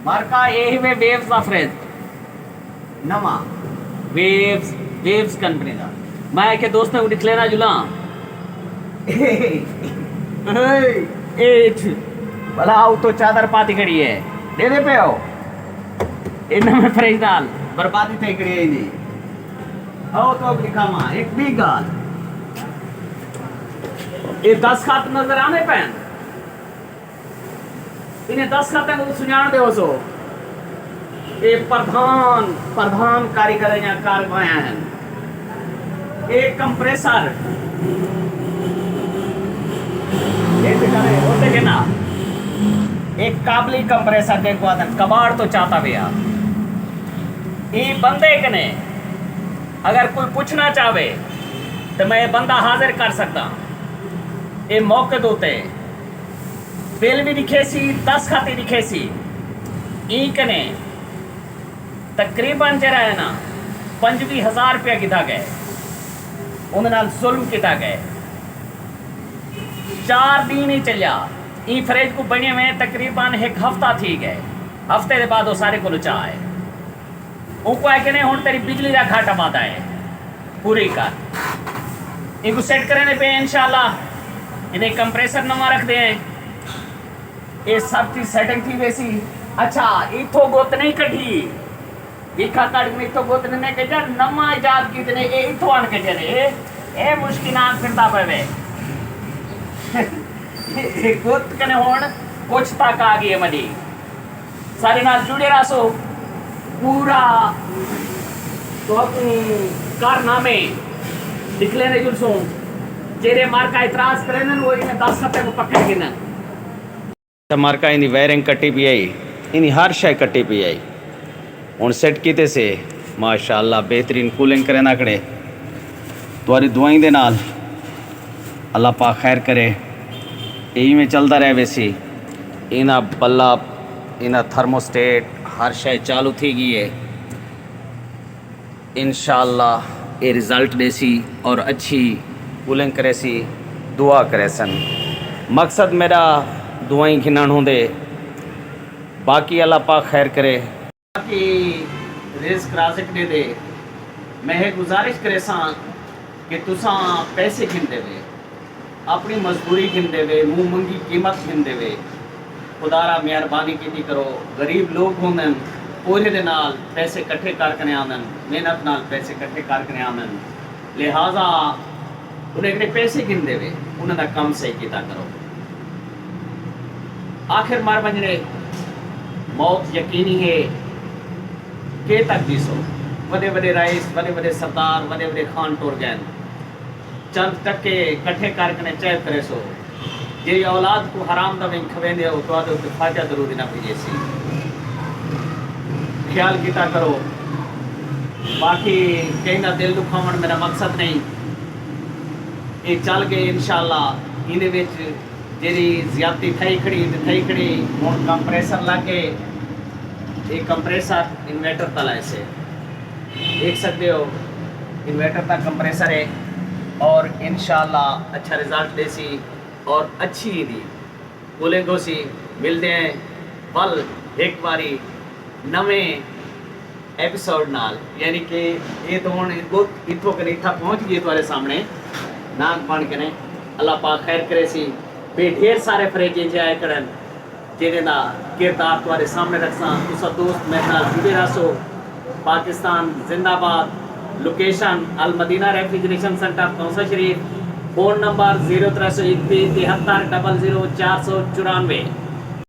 मार्का यही वे वेव्स ਦਾ ਫਰਿੱਜ ਨਵਾਂ waves company ਦਾ मैं के दोस्त ने दिख लेना जुला भला आओ तो चादर पाती खड़ी है दे पे हो इनमें फ्रिज डाल बर्बादी थे करी है नहीं आओ तो अब लिखा मां एक भी गाल ये 10 खात नजर आने पैन इन्हें 10 खाते को सुझाण दे सो ये प्रधान कारीगर या कारवाया है एक कंप्रेसर होते के ना एक काबली कंप्रेसर देखो आदन कबाड़ तो चाहता भैया ये बंदे कने अगर कोई पूछना चाहे तो मैं बंदा हाजिर कर सकता ये मौके दोते बिल भी दिखे सी 10 खाती दिखे सी ई कने तकरीबन जरा है ना 25,000 रुपया किता गए उन्हें नाल जुल्म किता गए 4 दिन ही चलिया ई फ्रिज को बने में तकरीबन एक हफ्ता थी गए हफ्ते के बाद वो सारे को लुचा है उनको है कि नहीं हुण तेरी बिजली का घाटा बाधा है पूरी कर इनको सेट करने पे इंशाल्लाह इन्हें कंप्रेसर नवा रख दे ये सब चीज सेटिंग थी वैसी अच्छा इथो गोत नहीं कढ़ी विखा कट में तो गोत ने के जर नवा इजाद कितने ए इथो आन के जरे ए मुश्किलात फिरता पवे ए गोत कने होण कुछ तक आ गई है मडी सारे नाल जुड़े रासो पूरा तो अपनी कारनामे निकले ने जुलसो जेरे मार का इतराज करे न वो इने 10 सप्ताह को पकड़ के न मार का इनी वायरिंग कट्टी पी आई इनी हर शय कट्टी पी आई हुण सेट कीते से माशाअल्लाह बेहतरीन कूलिंग करे ना खड़े तुम्हारी दुआई दे नाल अल्लाह पाक खैर करे यही में चलता रहे वैसी इना बल्ब इना थर्मोस्टेट हर शय चालू थी गई है इंशाअल्लाह ये रिज़ल्ट देसी और अच्छी कूलिंग करे सी दुआ करे सन मकसद मेरा दुआई घिनण होंदे बाकी अल्लाह पाक खैर करे बाकी रिस्क राज़िक दे मैं ये गुजारिश करे सा कि तुसा पैसे घिन देवे अपनी मजबूरी घिन देवे मुँह मंगी कीमत घिन देवे खुदारा मेहरबानी की करो गरीब लोग होंगे पूरे दे नाल पैसे इकट्ठे करके आंदन मेहनत नाल पैसे इकट्ठे करके आंदन लिहाजा उन्हें पैसे गिन देवे उन्होंने काम सही किया करो आखिर मार बजने मौत यकीनी है के तक दिसो बड़े बड़े राइस बड़े बड़े सरदार बड़े बड़े खान टोर गए चंद टक्के इकट्ठे करके चैक करे सो जी औलाद को हराम दवे खवेंदे हो तो फायदा जरूरी ना पीजे सी ख्याल किया करो बाकी कहीं ना दिल दुखावन मेरा मकसद नहीं ये चल गए इंशाअल्लाह इहदे विच जेरी ज्यादती थई खड़ी हुण कंप्रेसर लगे एक कंप्रेसर इन्वर्टर तला से देख सकते हो इन्वर्टर तक कंप्रेसर है और इंशाअल्लाह अच्छा रिजल्ट देसी और अच्छी दी कूलिंग होसी मिलते हैं कल एक बारी नवे एपिसोड नाल यानी कि ये तो हुण इत्थों कने इत्था पहुँच गई तुम्हारे सामने नाग बन के ने अल्लाह पाक खैर करे सी बे ढेर सारे फ्रिज आए करन जिहदे दा किरदार तुम्हारे सामने रखसा तुसा दोस्त मेरे नाल जुड़े रहो पाकिस्तान जिंदाबाद लोकेशन अल मदीना रेफ्रिजरेशन सेंटर कौंसा शरीफ फ़ोन नंबर 0321 73 00 494